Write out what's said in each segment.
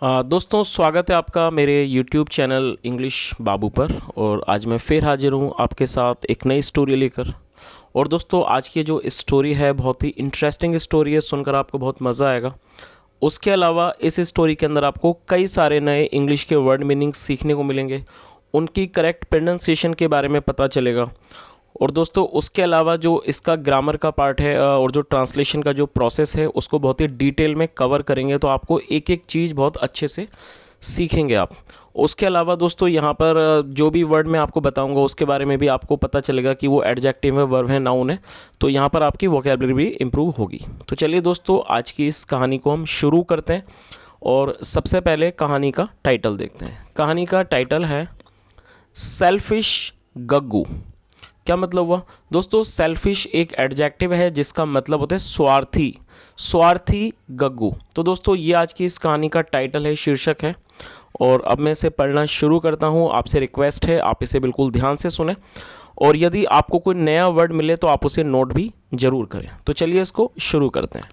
दोस्तों स्वागत है आपका मेरे YouTube चैनल इंग्लिश बाबू पर। और आज मैं फिर हाजिर हूँ आपके साथ एक नई स्टोरी लेकर। और दोस्तों आज की जो स्टोरी है बहुत ही इंटरेस्टिंग स्टोरी है, सुनकर आपको बहुत मज़ा आएगा। उसके अलावा इस स्टोरी के अंदर आपको कई सारे नए इंग्लिश के वर्ड मीनिंग्स सीखने को मिलेंगे, उनकी करेक्ट प्रोनाउंसिएशन के बारे में पता चलेगा। और दोस्तों उसके अलावा जो इसका ग्रामर का पार्ट है और जो ट्रांसलेशन का जो प्रोसेस है उसको बहुत ही डिटेल में कवर करेंगे, तो आपको एक एक चीज़ बहुत अच्छे से सीखेंगे आप। उसके अलावा दोस्तों यहाँ पर जो भी वर्ड मैं आपको बताऊंगा उसके बारे में भी आपको पता चलेगा कि वो एडजेक्टिव है, वर्ब है, नाउन है, तो यहाँ पर आपकी वोकैबुलरी भी इम्प्रूव होगी। तो चलिए दोस्तों आज की इस कहानी को हम शुरू करते हैं। और सबसे पहले कहानी का टाइटल देखते हैं। कहानी का टाइटल है सेल्फिश गग्गू। क्या मतलब हुआ दोस्तों? सेल्फिश एक एडजेक्टिव है जिसका मतलब होता है स्वार्थी, स्वार्थी गग्गू। तो दोस्तों ये आज की इस कहानी का टाइटल है, शीर्षक है। और अब मैं इसे पढ़ना शुरू करता हूँ। आपसे रिक्वेस्ट है आप इसे बिल्कुल ध्यान से सुने, और यदि आपको कोई नया वर्ड मिले तो आप उसे नोट भी जरूर करें। तो चलिए इसको शुरू करते हैं।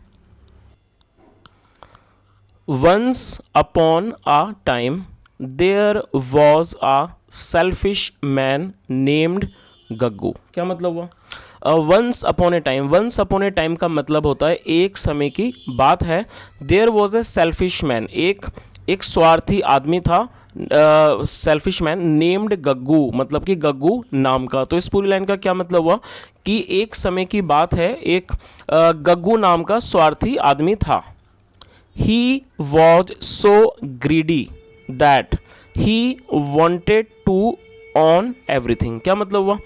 Once upon a time there was a selfish man named Gaggu. क्या मतलब हुआ? Once upon a time, once upon a time का मतलब होता है एक समय की बात है। There was a selfish man, एक स्वार्थी आदमी था। सेल्फिश मैन नेम्ड गग्गू, मतलब कि गग्गू नाम का। तो इस पूरी लाइन का क्या मतलब हुआ कि एक समय की बात है, एक गग्गू नाम का स्वार्थी आदमी था। He was so greedy that he wanted to own everything. क्या मतलब हुआ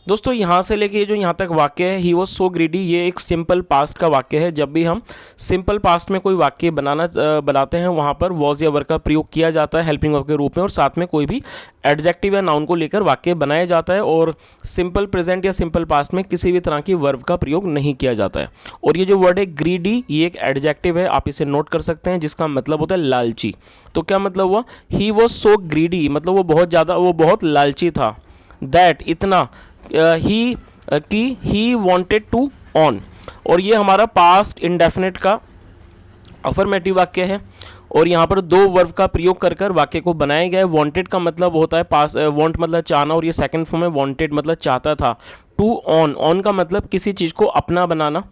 दोस्तों? यहाँ से लेके ये जो यहाँ तक वाक्य है, ही वॉज सो ग्रीडी, ये एक सिंपल पास्ट का वाक्य है। जब भी हम सिंपल पास्ट में कोई वाक्य बनाते हैं वहाँ पर वॉज या वर्ब का प्रयोग किया जाता है हेल्पिंग वर्ब के रूप में, और साथ में कोई भी एडजेक्टिव या नाउन को लेकर वाक्य बनाया जाता है। और सिंपल प्रेजेंट या सिंपल पास्ट में किसी भी तरह की वर्ब का प्रयोग नहीं किया जाता है। और ये जो वर्ड है ग्रीडी, ये एक एडजेक्टिव है, आप इसे नोट कर सकते हैं, जिसका मतलब होता है लालची। तो क्या मतलब हुआ? ही वॉज सो ग्रीडी, मतलब वो बहुत लालची था। दैट इतना, ही वॉन्टेड टू ऑन। और ये हमारा पास्ट इंडेफिनिट का अफर्मेटिव वाक्य है, और यहाँ पर दो वर्ब का प्रयोग कर कर वाक्य को बनाया गया है। वांटेड का मतलब होता है पास, वांट मतलब चाहना, और ये सेकंड फॉर्म है वांटेड मतलब चाहता था। टू ऑन, ऑन का मतलब किसी चीज़ को अपना बनाना,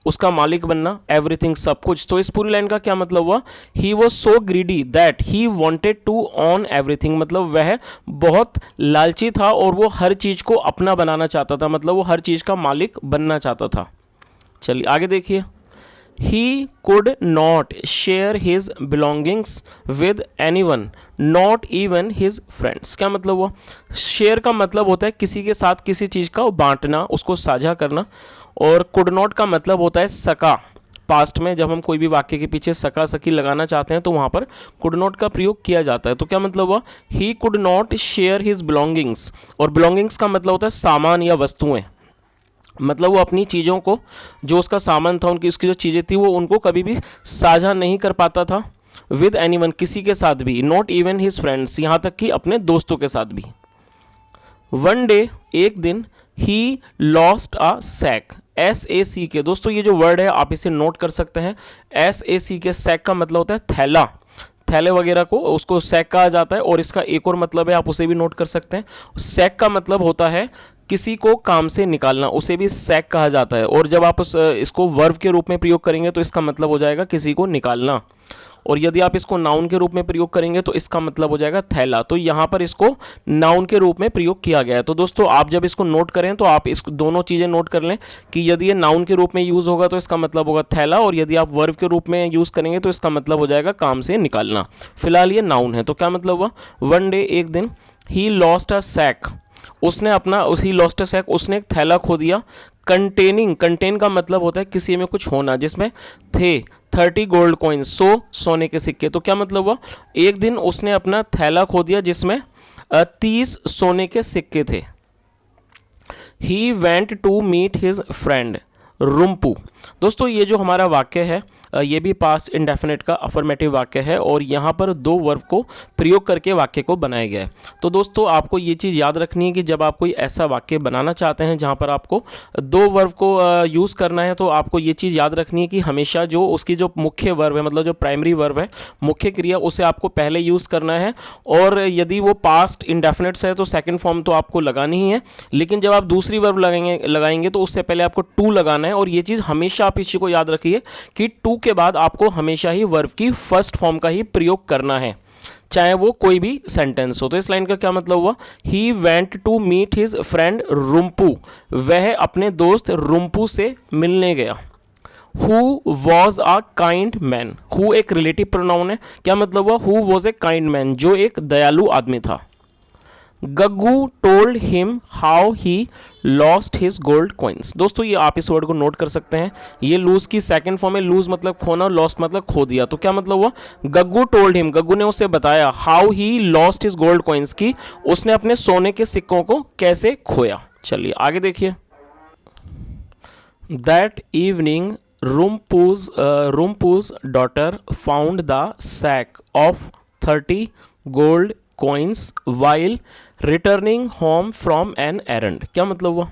उसका मालिक बनना, एवरीथिंग सब कुछ। तो इस पूरी लाइन का क्या मतलब हुआ? He was so greedy that he wanted to own everything, मतलब वह बहुत लालची था और वो हर चीज़ को अपना बनाना चाहता था, मतलब वो हर चीज़ का मालिक बनना चाहता था। चलिए आगे देखिए। He could not share his belongings with anyone, not even his friends। क्या मतलब हुआ? शेयर का मतलब होता है किसी के साथ किसी चीज़ का बांटना, उसको साझा करना। और could not का मतलब होता है सका। पास्ट में जब हम कोई भी वाक्य के पीछे सका सकी लगाना चाहते हैं तो वहाँ पर could not का प्रयोग किया जाता है। तो क्या मतलब हुआ? He could not share his belongings, और belongings का मतलब होता है सामान या वस्तुएं, मतलब वो अपनी चीज़ों को, जो उसका सामान था, उसकी जो चीज़ें थी, वो उनको कभी भी साझा नहीं कर पाता था। विद एनीवन, किसी के साथ भी। नॉट इवन हिज फ्रेंड्स, यहाँ तक कि अपने दोस्तों के साथ भी। वन डे, एक दिन, he lost a sack, SAC के। दोस्तों ये जो वर्ड है आप इसे नोट कर सकते हैं। SAC के, सैक का मतलब होता है थैला, थैले वगैरह को उसको सैक कहा जाता है। और इसका एक और मतलब है, आप उसे भी नोट कर सकते हैं। सैक का मतलब होता है किसी को काम से निकालना, उसे भी सैक कहा जाता है। और जब आप इसको वर्ब के रूप में प्रयोग करेंगे तो इसका मतलब हो जाएगा किसी को निकालना। और यदि आप इसको नाउन के रूप में प्रयोग करेंगे तो इसका मतलब हो जाएगा थैला। तो यहाँ पर इसको नाउन के रूप में प्रयोग किया गया है। तो दोस्तों आप जब इसको नोट करें तो आप इसको दोनों चीज़ें नोट कर लें कि यदि ये नाउन के रूप में यूज़ होगा तो इसका मतलब होगा थैला, और यदि आप वर्ब के रूप में यूज़ करेंगे तो इसका मतलब हो जाएगा काम से निकालना। फिलहाल ये नाउन है। तो क्या मतलब हुआ? वन डे, एक दिन, ही लॉस्ट अ सैक, उसने अपना, उसी लॉस्ट अ सैक, उसने एक थैला खो दिया। कंटेनिंग, कंटेन का मतलब होता है किसी में कुछ होना, जिसमें थे 30 गोल्ड कॉइन्स, 100 सोने के सिक्के। तो क्या मतलब हुआ? एक दिन उसने अपना थैला खो दिया जिसमें 30 सोने के सिक्के थे। He went to meet his friend Rumpu. दोस्तों ये जो हमारा वाक्य है ये भी पास्ट इंडेफिनिट का अफर्मेटिव वाक्य है और यहाँ पर दो वर्ब को प्रयोग करके वाक्य को बनाया गया है। तो दोस्तों आपको ये चीज़ याद रखनी है कि जब आप कोई ऐसा वाक्य बनाना चाहते हैं जहाँ पर आपको दो वर्ब को यूज़ करना है, तो आपको ये चीज़ याद रखनी है कि हमेशा जो उसकी जो मुख्य वर्ब है, मतलब जो प्राइमरी वर्ब है, मुख्य क्रिया, उसे आपको पहले यूज़ करना है। और यदि वो पास्ट इंडेफिनिट है तो सेकंड फॉर्म तो आपको लगानी ही है, लेकिन जब आप दूसरी वर्ब लगाएंगे तो उससे पहले आपको टू लगाना है। और ये चीज़ हमेशा आप इस चीज़ को याद रखिए कि टू के बाद आपको हमेशा ही वर्ब की फर्स्ट फॉर्म का ही प्रयोग करना है, चाहे वो कोई भी सेंटेंस हो। तो इस लाइन का क्या मतलब हुआ? He went to meet his friend Rumpu, वह अपने दोस्त रुम्पू से मिलने गया। Who was a kind man, who एक रिलेटिव प्रोनाउन है, क्या मतलब हुआ? Who was a kind man, जो एक दयालु आदमी था। Gaggu told him how he lost his gold coins. दोस्तों ये आप इस वर्ड को नोट कर सकते हैं, ये लूज की सेकंड फॉर्म है। लूज मतलब खोना और लॉस्ट मतलब खो दिया। तो क्या मतलब हुआ? गग्गू टोल्ड हिम, गग्गू ने उसे बताया, how he lost his gold coins, की उसने अपने सोने के सिक्कों को कैसे खोया। चलिए आगे देखिए। That evening Rumpu's daughter found the sack of 30 gold coins while returning home from an errand। क्या मतलब हुआ?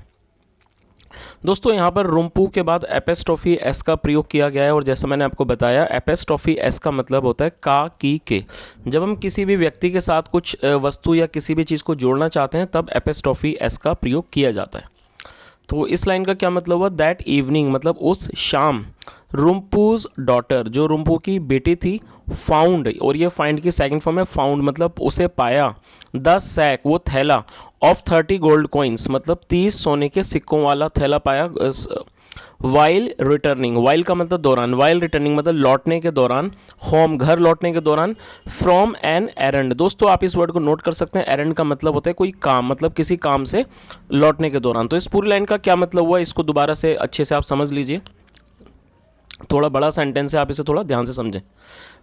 दोस्तों यहाँ पर रुम्पू के बाद एपेस्ट्रॉफी एस का प्रयोग किया गया है और जैसा मैंने आपको बताया एपेस्ट्रॉफी एस का मतलब होता है का, की, के। जब हम किसी भी व्यक्ति के साथ कुछ वस्तु या किसी भी चीज़ को जोड़ना चाहते हैं तब एपेस्ट्रॉफी एस का प्रयोग किया जाता है। तो इस लाइन का क्या मतलब हुआ? दैट इवनिंग मतलब उस शाम, रुम्पूज डॉटर जो रुम्पू की बेटी थी, फाउंड, और ये फाइंड की सेकंड फॉर्म है, फाउंड मतलब उसे पाया, द सैक वो थैला, ऑफ 30 गोल्ड कॉइन्स मतलब 30 सोने के सिक्कों वाला थैला पाया। वाइल रिटर्निंग, वाइल का मतलब दौरान, वाइल रिटर्निंग मतलब लौटने के दौरान, होम घर लौटने के दौरान, फ्रॉम एन एरंड। दोस्तों आप इस वर्ड को नोट कर सकते हैं, एरंड का मतलब होता है कोई काम, मतलब किसी काम से लौटने के दौरान। तो इस पूरी लाइन का क्या मतलब हुआ, इसको दोबारा से अच्छे से आप समझ लीजिए, थोड़ा बड़ा सेंटेंस है, आप इसे थोड़ा ध्यान से समझें।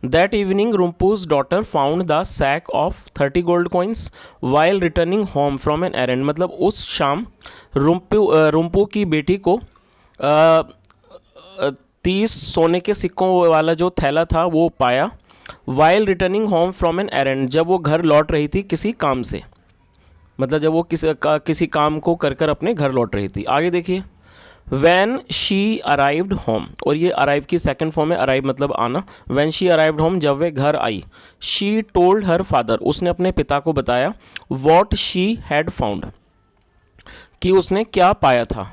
That evening Rumpu's daughter found the sack of 30 gold coins while returning home from an errand मतलब उस शाम रुम्पू की बेटी को 30 सोने के सिक्कों वाला जो थैला था वो पाया, while returning home from an errand जब वो घर लौट रही थी किसी काम से, मतलब जब वो किसी काम को कर अपने घर लौट रही थी। आगे देखिए। वैन शी अराइव्ड होम, और ये अराइव की सेकंड फॉर्म है, अराइव मतलब आना। वैन शी अराइव्ड होम जब वे घर आई, शी टोल्ड हर फादर उसने अपने पिता को बताया, वॉट शी हैड फाउंड कि उसने क्या पाया था।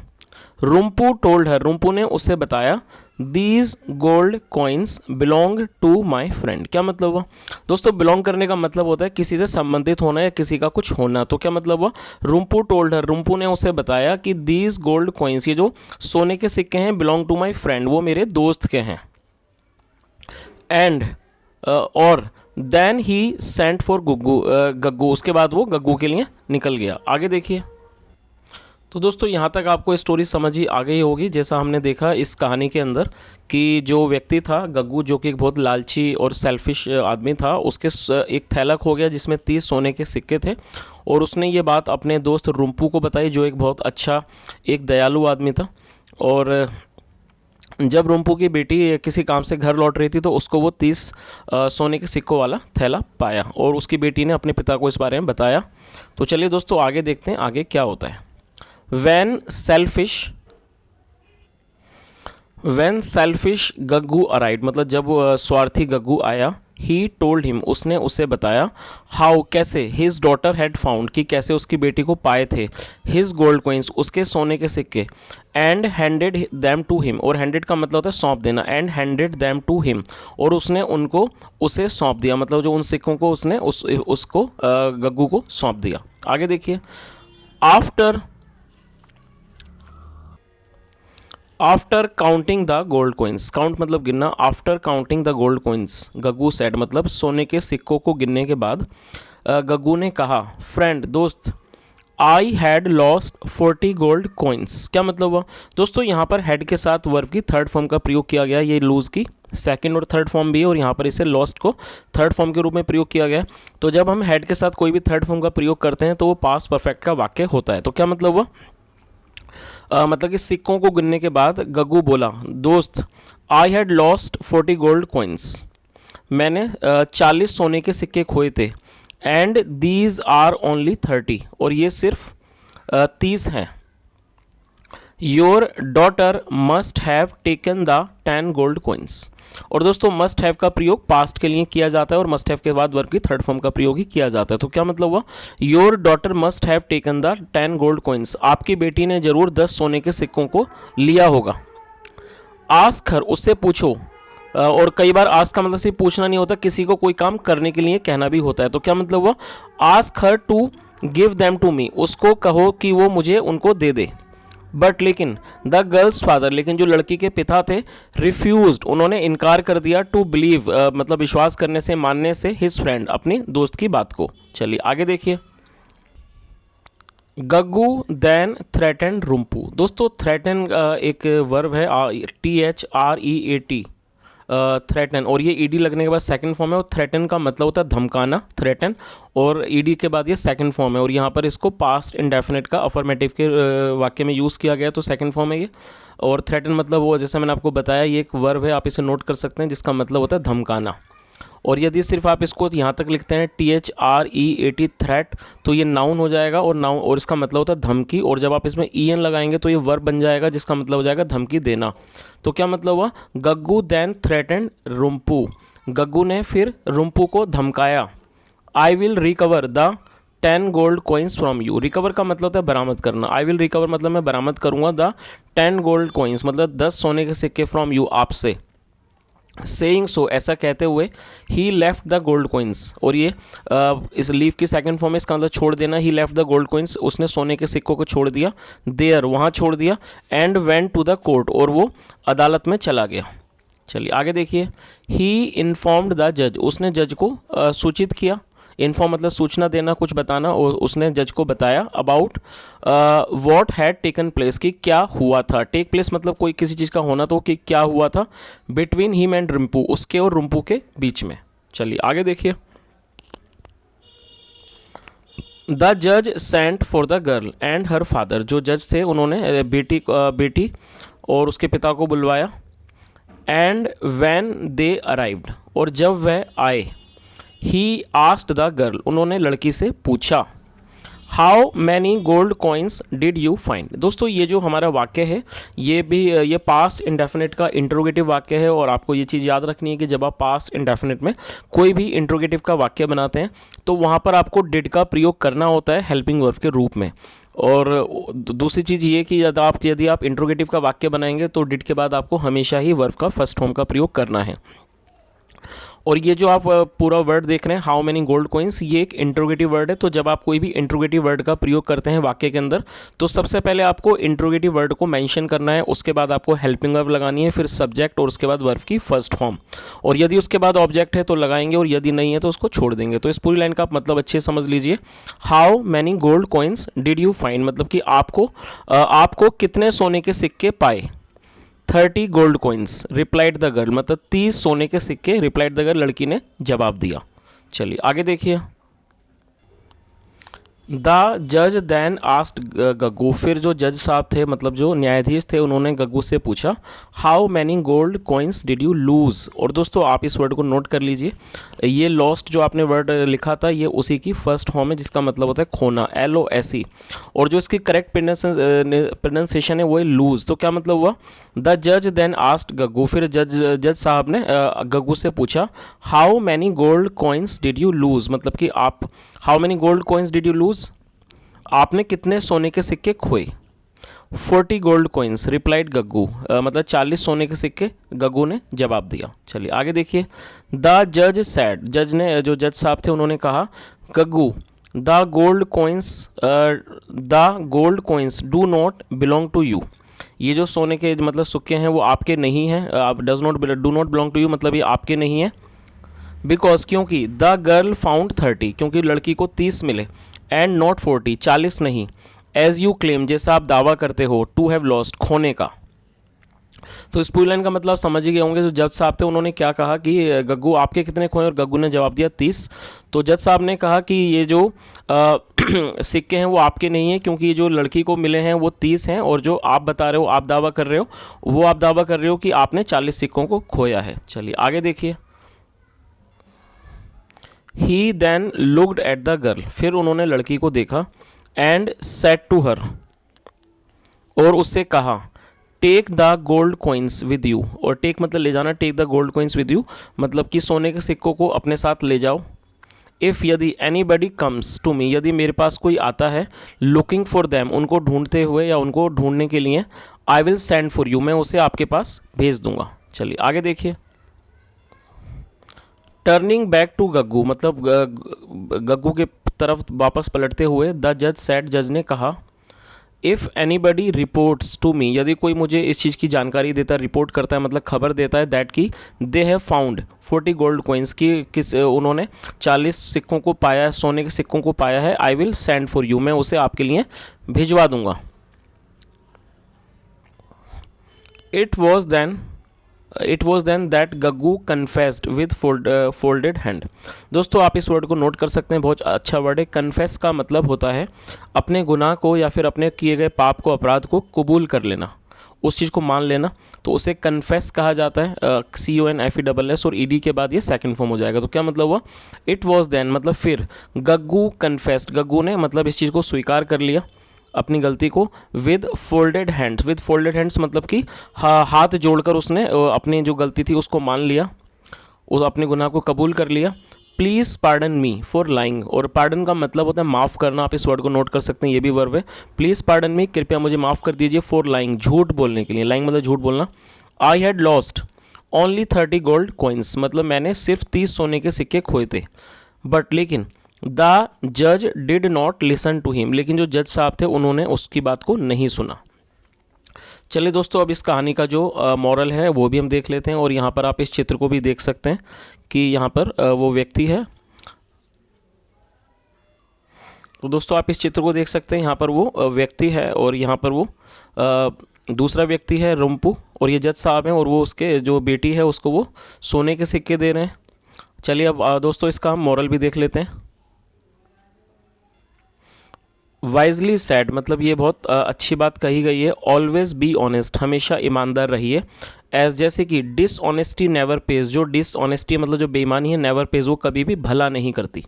रुम्पू टोल्ड हर रुम्पू ने उसे बताया, these gold coins belong to my friend. क्या मतलब हुआ? दोस्तों बिलोंग करने का मतलब होता है किसी से संबंधित होना या किसी का कुछ होना। तो क्या मतलब हुआ? रुम्पू टोल्ड हर रुम्पू ने उसे बताया कि दीज गोल्ड कॉइन्स ये जो सोने के सिक्के हैं बिलोंग टू माई फ्रेंड वो मेरे दोस्त के हैं। एंड और then he sent for Gaggu उसके बाद वो गग्गू के लिए निकल गया। आगे देखिए। तो दोस्तों यहाँ तक आपको स्टोरी समझ ही आ गई होगी। जैसा हमने देखा इस कहानी के अंदर कि जो व्यक्ति था गग्गू जो कि एक बहुत लालची और सेल्फिश आदमी था, उसके एक थैला खो गया जिसमें 30 सोने के सिक्के थे और उसने ये बात अपने दोस्त रुम्पू को बताई जो एक बहुत अच्छा एक दयालु आदमी था। और जब रुम्पू की बेटी किसी काम से घर लौट रही थी तो उसको वो 30 सोने के सिक्कों वाला थैला पाया और उसकी बेटी ने अपने पिता को इस बारे में बताया। तो चलिए दोस्तों आगे देखते हैं आगे क्या होता है। When selfish गग्गू arrived मतलब जब स्वार्थी गग्गू आया, he told him उसने उसे बताया, how कैसे, his daughter had found कि कैसे उसकी बेटी को पाए थे, his gold coins उसके सोने के सिक्के, and handed them to him और handed का मतलब होता है सौंप देना, and handed them to him और उसने उनको उसे सौंप दिया, मतलब जो उन सिक्कों को उसने उसको गग्गू को सौंप दिया। आगे देखिए। After counting the gold coins, count मतलब गिनना, after counting the gold coins Gaggu said मतलब सोने के सिक्कों को गिनने के बाद गग्गू ने कहा, फ्रेंड दोस्त, I had lost 40 gold coins. क्या मतलब हुआ? दोस्तों यहाँ पर हैड के साथ वर्ब की थर्ड फॉर्म का प्रयोग किया गया, ये लूज की सेकंड और थर्ड फॉर्म भी है और यहाँ पर इसे लॉस्ट को थर्ड फॉर्म के रूप में प्रयोग किया गया। तो जब हम हैड के साथ कोई भी थर्ड फॉर्म का प्रयोग करते हैं तो वो पास्ट परफेक्ट का वाक्य होता है। तो क्या मतलब हुआ? मतलब कि सिक्कों को गिनने के बाद गग्गू बोला, दोस्त I had lost 40 gold coins, मैंने 40 सोने के सिक्के खोए थे, एंड दीज आर ओनली 30, और ये सिर्फ 30 हैं। Your daughter must have taken the 10 gold coins. और दोस्तों मस्ट हैव का प्रयोग पास्ट के लिए किया जाता है और मस्ट हैव के बाद वर्ब की थर्ड फॉर्म का प्रयोग ही किया जाता है। तो क्या मतलब हुआ, your daughter must have taken the 10 gold coins, आपकी बेटी ने जरूर 10 सोने के सिक्कों को लिया होगा। आस्क हर, उससे पूछो, और कई बार आस्क का मतलब सिर्फ पूछना नहीं होता, किसी को कोई काम करने के लिए कहना भी होता है। तो क्या मतलब हुआ, ask her to give them to me, उसको कहो कि वो मुझे उनको दे दे। बट लेकिन द गर्ल्स फादर, लेकिन जो लड़की के पिता थे, रिफ्यूज्ड, उन्होंने इनकार कर दिया, टू बिलीव मतलब विश्वास करने से, मानने से, हिज फ्रेंड, अपनी दोस्त की बात को। चलिए आगे देखिए। Gaggu then threaten रुम्पू। दोस्तों थ्रेटन एक वर्ब है, THREAT, थ्रेटन, और ये ईडी लगने के बाद सेकंड फॉर्म है, और थ्रेटन का मतलब होता है धमकाना, थ्रेटन, और ईडी के बाद ये सेकंड फॉर्म है, और यहाँ पर इसको पास्ट इंडेफिनिट का अफर्मेटिव के वाक्य में यूज़ किया गया, तो सेकंड फॉर्म है ये। और थ्रेटन मतलब वो, जैसे मैंने आपको बताया, ये एक वर्ब है, आप इसे नोट कर सकते हैं, जिसका मतलब होता है धमकाना। और यदि सिर्फ आप इसको यहाँ तक लिखते हैं THREAT थ्रेट, तो ये नाउन हो जाएगा, और नाउन, और इसका मतलब होता है धमकी, और जब आप इसमें EN लगाएंगे तो ये वर्ब बन जाएगा, जिसका मतलब हो जाएगा धमकी देना। तो क्या मतलब हुआ, गग्गू देन थ्रेटेंड रुम्पू, गग्गू ने फिर रुम्पू को धमकाया। I will recover the 10 gold coins from you, recover का मतलब होता है बरामद करना, आई विल रिकवर मतलब मैं बरामद करूँगा, द 10 गोल्ड कॉइन्स मतलब 10 सोने के सिक्के फ्रॉम यू, आपसे। सेइंग सो, ऐसा कहते हुए, ही लेफ्ट द गोल्ड कॉइन्स, और ये इस लीव की सेकंड फॉर्म है, इसका मतलब छोड़ देना, ही लेफ्ट द गोल्ड कॉइन्स, उसने सोने के सिक्कों को छोड़ दिया, देयर, वहाँ छोड़ दिया, and went to the court, और वो अदालत में चला गया। चलिए आगे देखिए। ही इन्फॉर्म्ड द जज, उसने जज को सूचित किया, इन्फॉर्म मतलब सूचना देना, कुछ बताना, और उसने जज को बताया about what had taken place, कि क्या हुआ था। टेक प्लेस मतलब कोई किसी चीज़ का होना, तो कि क्या हुआ था बिटवीन हिम एंड रुम्पू, उसके और रुम्पू के बीच में। चलिए आगे देखिए। द जज sent for the girl and her father, जो जज थे उन्होंने बेटी और उसके पिता को बुलवाया। एंड व्हेन दे अराइव्ड, और जब वह आए, ही आस्क्ड द गर्ल, उन्होंने लड़की से पूछा, how many gold coins did you find. दोस्तों ये जो हमारा वाक्य है, ये पास्ट इंडेफिनिट का इंट्रोगेटिव वाक्य है, और आपको ये चीज़ याद रखनी है कि जब आप पास्ट इंडेफिनिट में कोई भी इंट्रोगेटिव का वाक्य बनाते हैं, तो वहाँ पर आपको डिड का प्रयोग करना होता है हेल्पिंग वर्ब के रूप में। और दूसरी चीज़ ये कि यदि आप इंट्रोगेटिव का वाक्य बनाएंगे, तो डिड के बाद आपको हमेशा ही वर्ब का फर्स्ट फॉर्म का प्रयोग करना है। और ये जो आप पूरा वर्ड देख रहे हैं, हाउ मेनी गोल्ड कॉइन्स, ये एक इंट्रोगेटिव वर्ड है। तो जब आप कोई भी इंट्रोगेटिव वर्ड का प्रयोग करते हैं वाक्य के अंदर, तो सबसे पहले आपको इंट्रोगेटिव वर्ड को मेंशन करना है, उसके बाद आपको हेल्पिंग वर्ब लगानी है, फिर सब्जेक्ट, और उसके बाद वर्ब की फर्स्ट फॉर्म, और यदि उसके बाद ऑब्जेक्ट है तो लगाएंगे, और यदि नहीं है तो उसको छोड़ देंगे। तो इस पूरी लाइन का आप मतलब अच्छे समझ लीजिए। How many gold coins did you find, मतलब कि आपको कितने सोने के सिक्के पाए। 30 gold coins replied the girl, मतलब 30 सोने के सिक्के, रिप्लाइड द गर्ल, लड़की ने जवाब दिया। चलिए आगे देखिए। द जज देन आस्क्ड गग्गू, फिर जो जज साहब थे, मतलब जो न्यायाधीश थे, उन्होंने गग्गू से पूछा, how many gold coins did you lose. और दोस्तों आप इस वर्ड को नोट कर लीजिए, ये लॉस्ट जो आपने वर्ड लिखा था, ये उसी की फर्स्ट फॉर्म है, जिसका मतलब होता है खोना, LOSE, और जो इसकी करेक्ट प्रोनाउंसिएशन है वो है लूज। तो क्या मतलब हुआ, द जज देन आस्क्ड गग्गू, फिर जज साहब ने गग्गू से पूछा, how many gold coins did you lose, मतलब कि how many gold coins did you lose, आपने कितने सोने के सिक्के खोए। 40 गोल्ड कॉइन्स रिप्लाइड गग्गू, मतलब 40 सोने के सिक्के, गग्गू ने जवाब दिया। चलिए आगे देखिए। द जज सैड, जो जज साहब थे उन्होंने कहा, Gaggu the gold coins do not belong to you, ये जो सोने के मतलब सिक्के हैं वो आपके नहीं हैं, do not belong to you मतलब ये आपके नहीं है। बिकॉज, क्योंकि, द गर्ल फाउंड 30, क्योंकि लड़की को 30 मिले, एंड नॉट 40, 40 नहीं, एज यू क्लेम, जैसा आप दावा करते हो, टू हैव लॉस्ट, खोने का। तो इस पूरी लाइन का मतलब समझ ही गए होंगे। जो जज साहब थे उन्होंने क्या कहा कि गग्गू आपके कितने खोए, और गग्गू ने जवाब दिया 30। तो जज साहब ने कहा कि ये जो सिक्के हैं वो आपके नहीं हैं, क्योंकि जो लड़की को मिले हैं वो 30 हैं, और जो आप बता रहे हो, आप दावा कर रहे हो, वो आप दावा कर रहे हो कि आपने 40 सिक्कों को खोया है। चलिए आगे देखिए। He then looked at the girl, फिर उन्होंने लड़की को देखा, एंड सेड टू हर, और उससे कहा, take the gold coins with you, और टेक मतलब ले जाना, take the gold coins with you मतलब कि सोने के सिक्कों को अपने साथ ले जाओ। इफ़ यदि एनीबडी कम्स टू मी, यदि मेरे पास कोई आता है, लुकिंग फॉर देम, उनको ढूंढते हुए या उनको ढूंढने के लिए, आई विल सेंड फॉर यू, मैं उसे आपके पास भेज दूंगा। चलिए आगे देखिए। टर्निंग बैक टू गग्गू मतलब गग्गू के तरफ वापस पलटते हुए, द जज सेड, जज ने कहा, if anybody reports to me, यदि कोई मुझे इस चीज़ की जानकारी देता है, रिपोर्ट करता है मतलब खबर देता है, दैट की they have found 40 gold coins की, किस उन्होंने 40 सिक्कों को पाया है, सोने के सिक्कों को पाया है, I will send for you, मैं उसे आपके लिए भिजवा दूंगा। It was then that Gaggu confessed with folded hand. दोस्तों आप इस वर्ड को नोट कर सकते हैं, बहुत अच्छा वर्ड है। कन्फेस का मतलब होता है अपने गुनाह को या फिर अपने किए गए पाप को, अपराध को कबूल कर लेना, उस चीज़ को मान लेना, तो उसे कन्फेस कहा जाता है। CONFESS और ED के बाद ये सेकंड फॉर्म हो जाएगा। तो क्या मतलब हुआ, इट वॉज देन मतलब फिर, गग्गू कन्फेस्ड, गग्गू ने मतलब इस चीज़ को स्वीकार कर लिया, अपनी गलती को, विद फोल्डेड हैंड्स मतलब कि हाथ जोड़कर उसने अपनी जो गलती थी उसको मान लिया, उस अपने गुनाह को कबूल कर लिया। Please pardon me for lying, और पार्डन का मतलब होता है माफ़ करना, आप इस वर्ड को नोट कर सकते हैं, ये भी वर्ब है। प्लीज़ पार्डन मी, कृपया मुझे माफ़ कर दीजिए, फॉर लाइंग, झूठ बोलने के लिए, लाइंग मतलब झूठ बोलना। I had lost only 30 gold coins, मतलब मैंने सिर्फ 30 सोने के सिक्के खोए थे, बट लेकिन द जज did not listen to him, लेकिन जो जज साहब थे उन्होंने उसकी बात को नहीं सुना। चलिए दोस्तों, अब इस कहानी का जो मॉरल है वो भी हम देख लेते हैं, और यहाँ पर आप इस चित्र को भी देख सकते हैं कि यहाँ पर वो व्यक्ति है। तो दोस्तों आप इस चित्र को देख सकते हैं, यहाँ पर वो व्यक्ति है, और यहाँ पर वो दूसरा व्यक्ति है रुम्पू, और ये जज साहब हैं, और वो उसके जो बेटी है उसको वो सोने के सिक्के दे रहे हैं। चलिए अब दोस्तों इसका हम मॉरल भी देख लेते हैं। वाइजली सैड मतलब ये बहुत अच्छी बात कही गई है। ऑलवेज बी ऑनेस्ट, हमेशा ईमानदार रहिए। एज जैसे कि डिसऑनेस्टी नेवर पेज, जो डिसऑनेस्टी मतलब जो बेईमानी है, नेवर पेज वो कभी भी भला नहीं करती।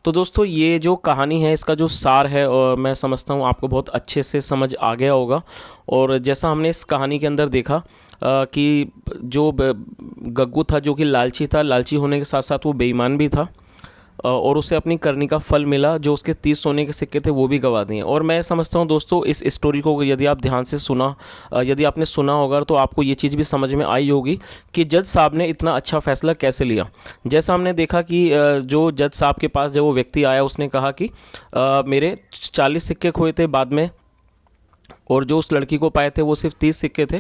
तो दोस्तों ये जो कहानी है इसका जो सार है, और मैं समझता हूँ आपको बहुत अच्छे से समझ आ गया होगा। और जैसा हमने इस कहानी के अंदर देखा कि जो गग्गू था जो कि लालची था, लालची होने के साथ साथ वो बेईमान भी था, और उसे अपनी करनी का फल मिला। जो उसके 30 सोने के सिक्के थे वो भी गवा दिए। और मैं समझता हूँ दोस्तों इस स्टोरी को यदि आप ध्यान से यदि आपने सुना होगा तो आपको ये चीज़ भी समझ में आई होगी कि जज साहब ने इतना अच्छा फैसला कैसे लिया। जैसा हमने देखा कि जो जज साहब के पास जब वो व्यक्ति आया उसने कहा कि मेरे 40 सिक्के खोए थे बाद में, और जो उस लड़की को पाए थे वो सिर्फ 30 सिक्के थे।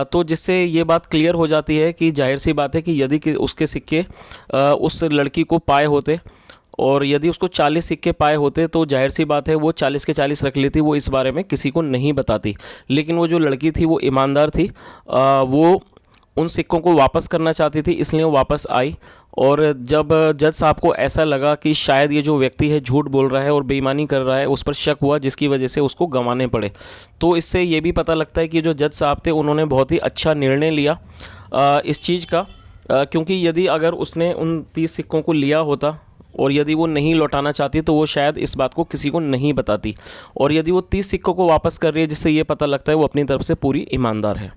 तो जिससे ये बात क्लियर हो जाती है कि जाहिर सी बात है कि यदि कि उसके सिक्के उस लड़की को पाए होते, और यदि उसको 40 सिक्के पाए होते, तो जाहिर सी बात है वो 40 के 40 रख लेती, वो इस बारे में किसी को नहीं बताती। लेकिन वो जो लड़की थी वो ईमानदार थी, वो उन सिक्कों को वापस करना चाहती थी, इसलिए वो वापस आई। और जब जज साहब को ऐसा लगा कि शायद ये जो व्यक्ति है झूठ बोल रहा है और बेईमानी कर रहा है, उस पर शक हुआ जिसकी वजह से उसको गंवाने पड़े। तो इससे ये भी पता लगता है कि जो जज साहब थे उन्होंने बहुत ही अच्छा निर्णय लिया इस चीज़ का, क्योंकि यदि अगर उसने उन 30 सिक्कों को लिया होता और यदि वो नहीं लौटाना चाहती तो वो शायद इस बात को किसी को नहीं बताती। और यदि वो 30 सिक्कों को वापस कर रही है, जिससे ये पता लगता है वो अपनी तरफ से पूरी ईमानदार है।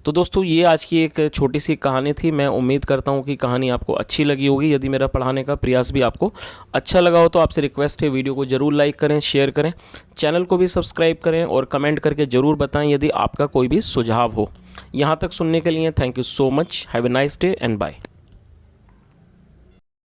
तो दोस्तों ये आज की एक छोटी सी कहानी थी। मैं उम्मीद करता हूँ कि कहानी आपको अच्छी लगी होगी। यदि मेरा पढ़ाने का प्रयास भी आपको अच्छा लगा हो तो आपसे रिक्वेस्ट है वीडियो को ज़रूर लाइक करें, शेयर करें, चैनल को भी सब्सक्राइब करें, और कमेंट करके ज़रूर बताएं यदि आपका कोई भी सुझाव हो। यहाँ तक सुनने के लिए thank you so much. Have a nice day and bye.